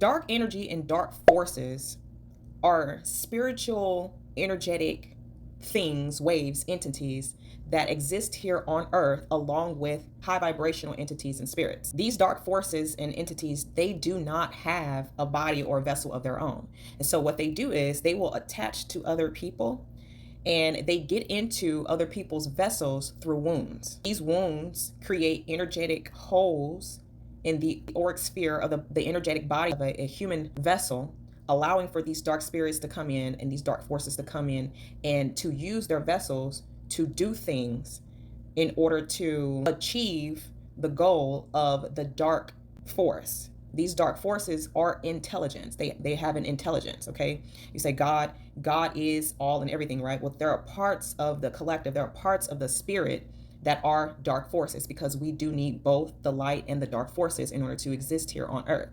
Dark energy and dark forces are spiritual, energetic things, waves, entities that exist here on earth along with high vibrational entities and spirits. These dark forces and entities, they do not have a body or a vessel of their own. And so what they do is they will attach to other people and they get into other people's vessels through wounds. These wounds create energetic holes in the auric sphere of the energetic body of a human vessel, allowing for these dark spirits to come in and these dark forces to come in and to use their vessels to do things in order to achieve the goal of the dark force. These dark forces are intelligence. They have an intelligence, okay? You say God is all and everything, right? Well, there are parts of the collective, there are parts of the spirit that are dark forces, because we do need both the light and the dark forces in order to exist here on earth.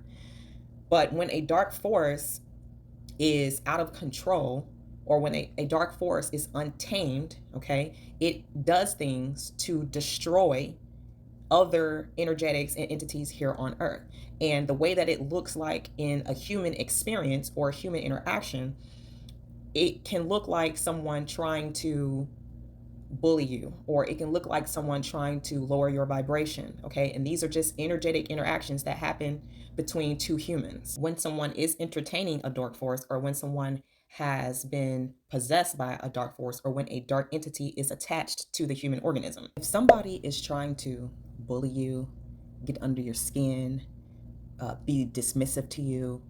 But when a dark force is out of control, or when a dark force is untamed, okay, it does things to destroy other energetics and entities here on earth. And the way that it looks like in a human experience or a human interaction, it can look like someone trying to bully you, or it can look like someone trying to lower your vibration, okay? And these are just energetic interactions that happen between two humans. When someone is entertaining a dark force, or when someone has been possessed by a dark force, or when a dark entity is attached to the human organism. If somebody is trying to bully you, get under your skin, be dismissive to you,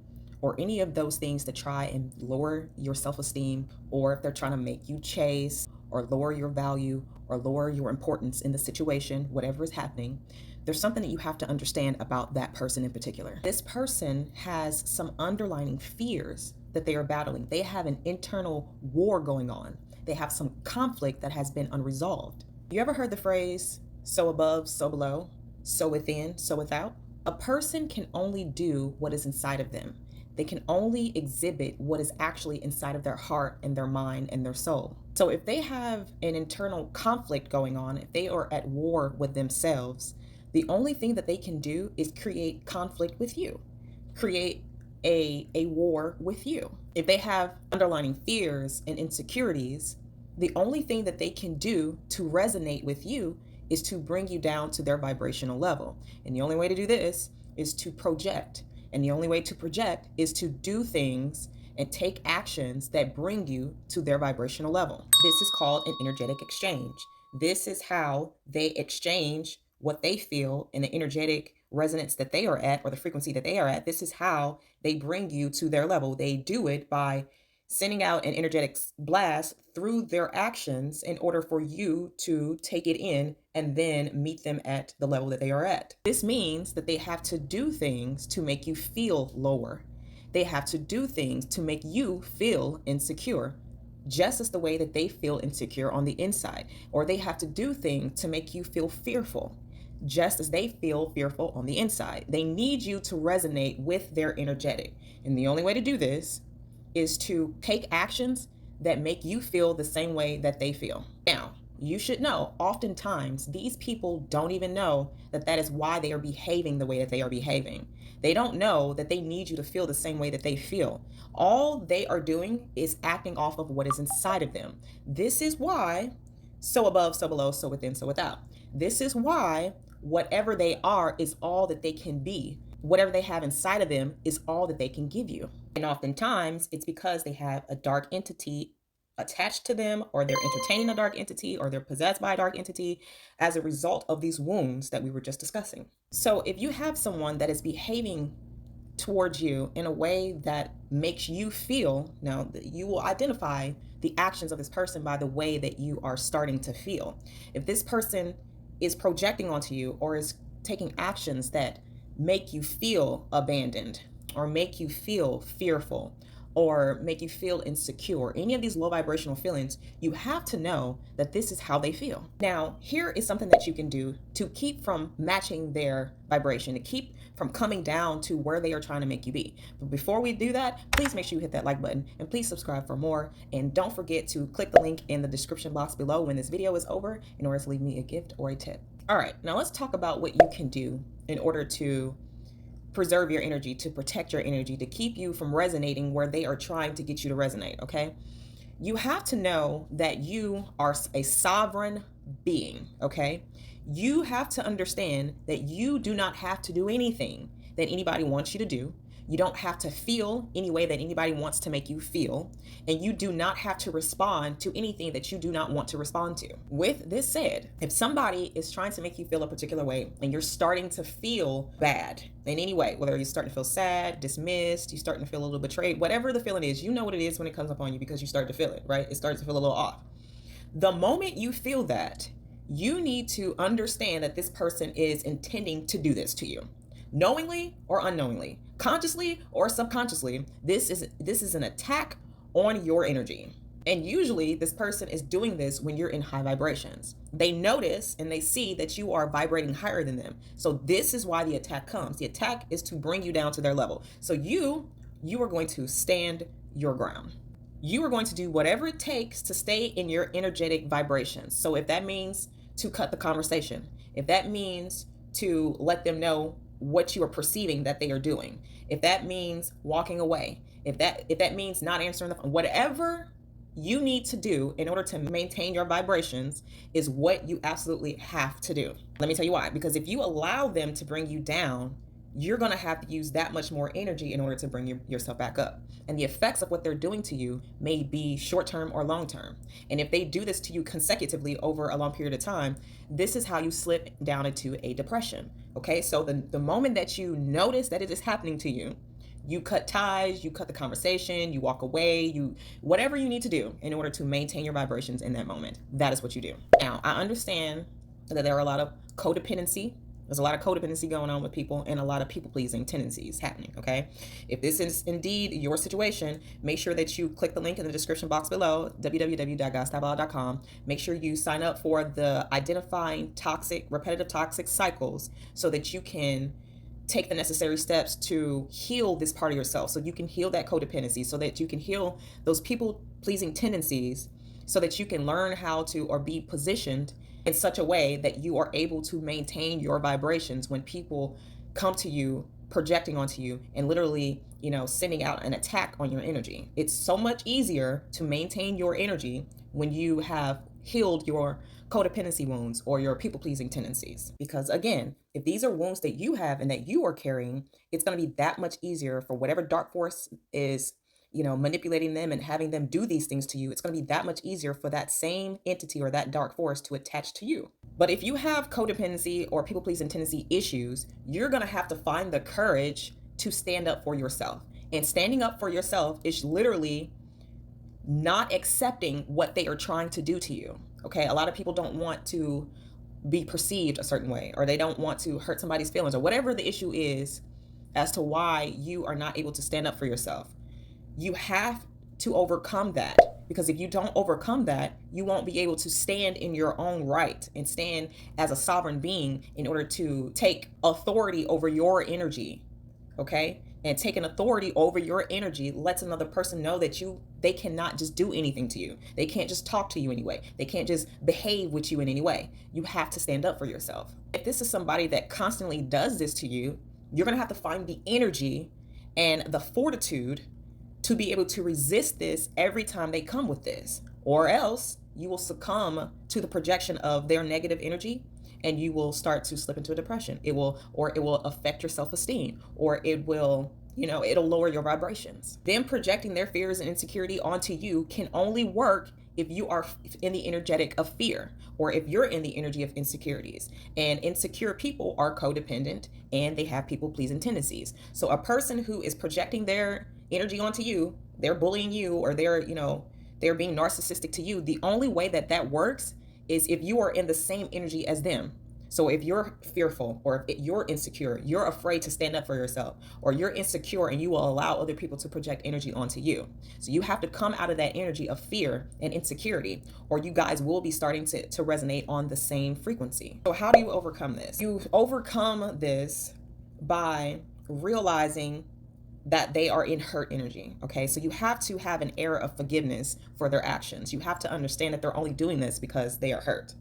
or any of those things to try and lower your self-esteem, or if they're trying to make you chase or lower your value or lower your importance in the situation, whatever is happening, there's something that you have to understand about that person in particular. This person has some underlying fears that they are battling. They have an internal war going on. They have some conflict that has been unresolved. You ever heard the phrase, so above, so below, so within, so without? A person can only do what is inside of them. They can only exhibit what is actually inside of their heart and their mind and their soul. So if they have an internal conflict going on, if they are at war with themselves, the only thing that they can do is create conflict with you, create a war with you. If they have underlying fears and insecurities, the only thing that they can do to resonate with you is to bring you down to their vibrational level. And the only way to do this is to project. And the only way to project is to do things and take actions that bring you to their vibrational level. This is called an energetic exchange. This is how they exchange what they feel in the energetic resonance that they are at, or the frequency that they are at. This is how they bring you to their level. They do it by sending out an energetic blast through their actions in order for you to take it in and then meet them at the level that they are at. This means that they have to do things to make you feel lower. They have to do things to make you feel insecure, just as the way that they feel insecure on the inside. Or they have to do things to make you feel fearful, just as they feel fearful on the inside. They need you to resonate with their energetic. And the only way to do this is to take actions that make you feel the same way that they feel. Now, you should know, oftentimes these people don't even know that that is why they are behaving the way that they are behaving. They don't know that they need you to feel the same way that they feel. All they are doing is acting off of what is inside of them. This is why so above, so below, so within, so without. This is why whatever they are is all that they can be. Whatever they have inside of them is all that they can give you. And oftentimes it's because they have a dark entity attached to them, or they're entertaining a dark entity, or they're possessed by a dark entity as a result of these wounds that we were just discussing. So if you have someone that is behaving towards you in a way that makes you feel, now you will identify the actions of this person by the way that you are starting to feel. If this person is projecting onto you, or is taking actions that make you feel abandoned, or make you feel fearful, or make you feel insecure, any of these low vibrational feelings, you have to know that this is how they feel. Now, here is something that you can do to keep from matching their vibration, to keep from coming down to where they are trying to make you be. But before we do that, please make sure you hit that like button, and please subscribe for more. And don't forget to click the link in the description box below when this video is over in order to leave me a gift or a tip. All right, now let's talk about what you can do in order to preserve your energy, to protect your energy, to keep you from resonating where they are trying to get you to resonate, okay? You have to know that you are a sovereign being, okay? You have to understand that you do not have to do anything that anybody wants you to do. You don't have to feel any way that anybody wants to make you feel. And you do not have to respond to anything that you do not want to respond to. With this said, if somebody is trying to make you feel a particular way and you're starting to feel bad in any way, whether you're starting to feel sad, dismissed, you're starting to feel a little betrayed, whatever the feeling is, you know what it is when it comes up on you because you start to feel it, right? It starts to feel a little off. The moment you feel that, you need to understand that this person is intending to do this to you. Knowingly or unknowingly, consciously or subconsciously, this is an attack on your energy. And usually this person is doing this when you're in high vibrations. They notice and they see that you are vibrating higher than them. So this is why the attack comes. The attack is to bring you down to their level. So you are going to stand your ground. You are going to do whatever it takes to stay in your energetic vibrations. So if that means to cut the conversation, if that means to let them know what you are perceiving that they are doing, if that means walking away, if that means not answering the phone, whatever you need to do in order to maintain your vibrations is what you absolutely have to do. Let me tell you why. Because if you allow them to bring you down, you're going to have to use that much more energy in order to bring yourself back up. And the effects of what they're doing to you may be short-term or long-term. And if they do this to you consecutively over a long period of time, this is how you slip down into a depression. Okay, so the moment that you notice that it is happening to you, you cut ties, you cut the conversation, you walk away, whatever you need to do in order to maintain your vibrations in that moment. That is what you do. Now, I understand that there are a lot of codependency. There's a lot of codependency going on with people and a lot of people-pleasing tendencies happening, okay? If this is indeed your situation, make sure that you click the link in the description box below, www.GodstyleBilal.com. Make sure you sign up for the Identifying Repetitive Toxic Cycles so that you can take the necessary steps to heal this part of yourself, so you can heal that codependency, so that you can heal those people-pleasing tendencies, so that you can learn how to or be positioned in such a way that you are able to maintain your vibrations when people come to you, projecting onto you, and literally, sending out an attack on your energy. It's so much easier to maintain your energy when you have healed your codependency wounds or your people-pleasing tendencies. Because again, if these are wounds that you have and that you are carrying, it's going to be that much easier for whatever dark force is manipulating them and having them do these things to you. It's going to be that much easier for that same entity or that dark force to attach to you. But if you have codependency or people-pleasing tendency issues, you're going to have to find the courage to stand up for yourself. And standing up for yourself is literally not accepting what they are trying to do to you. Okay, a lot of people don't want to be perceived a certain way, or they don't want to hurt somebody's feelings, or whatever the issue is as to why you are not able to stand up for yourself. You have to overcome that, because if you don't overcome that, you won't be able to stand in your own right and stand as a sovereign being in order to take authority over your energy. Okay? And taking authority over your energy lets another person know that they cannot just do anything to you. They can't just talk to you anyway. They can't just behave with you in any way. You have to stand up for yourself. If this is somebody that constantly does this to you, you're going to have to find the energy and the fortitude to be able to resist this every time they come with this, or else you will succumb to the projection of their negative energy and you will start to slip into a depression. It will affect your self-esteem, or it will, it'll lower your vibrations. Them projecting their fears and insecurity onto you can only work if you are in the energetic of fear, or if you're in the energy of insecurities. And insecure people are codependent and they have people-pleasing tendencies. So a person who is projecting their energy onto you, they're bullying you, or they're being narcissistic to you, the only way that works is if you are in the same energy as them. So if you're fearful, or if you're insecure, you're afraid to stand up for yourself, or you're insecure and you will allow other people to project energy onto you. So you have to come out of that energy of fear and insecurity, or you guys will be starting to resonate on the same frequency. So how do you overcome this? You overcome this by realizing that they are in hurt energy. Okay, so you have to have an air of forgiveness for their actions. You have to understand that they're only doing this because they are hurt.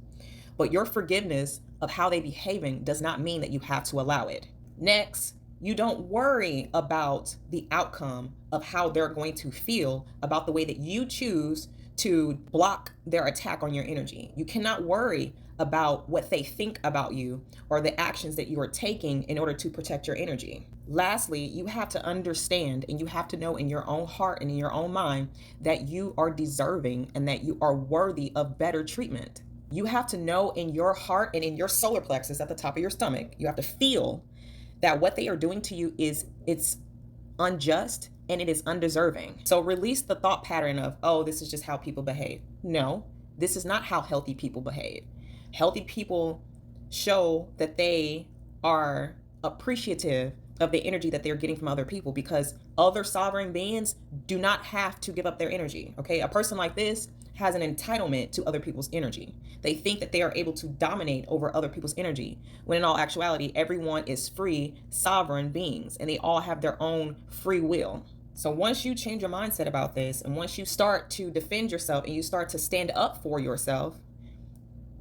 But your forgiveness of how they're behaving does not mean that you have to allow it. Next, You don't worry about the outcome of how they're going to feel about the way that you choose to block their attack on your energy. You cannot worry about what they think about you or the actions that you are taking in order to protect your energy. Lastly, you have to understand and you have to know in your own heart and in your own mind that you are deserving and that you are worthy of better treatment. You have to know in your heart and in your solar plexus at the top of your stomach, you have to feel that what they are doing to you it's unjust and it is undeserving. So release the thought pattern of, oh, this is just how people behave. No, this is not how healthy people behave. Healthy people show that they are appreciative of the energy that they're getting from other people, because other sovereign beings do not have to give up their energy. Okay, a person like this has an entitlement to other people's energy. They think that they are able to dominate over other people's energy, when in all actuality, everyone is free, sovereign beings, and they all have their own free will. So once you change your mindset about this, and once you start to defend yourself and you start to stand up for yourself,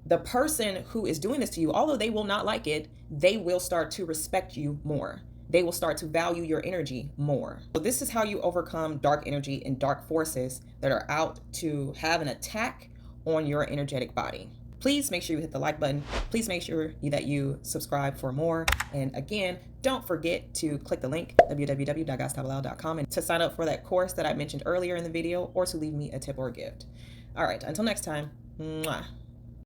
the person who is doing this to you, although they will not like it, they will start to respect you more. They will start to value your energy more. So this is how you overcome dark energy and dark forces that are out to have an attack on your energetic body. Please make sure you hit the like button. Please make sure that you subscribe for more. And again, don't forget to click the link, www.GodstyleBilal.com, and to sign up for that course that I mentioned earlier in the video, or to leave me a tip or a gift. All right, until next time, mwah.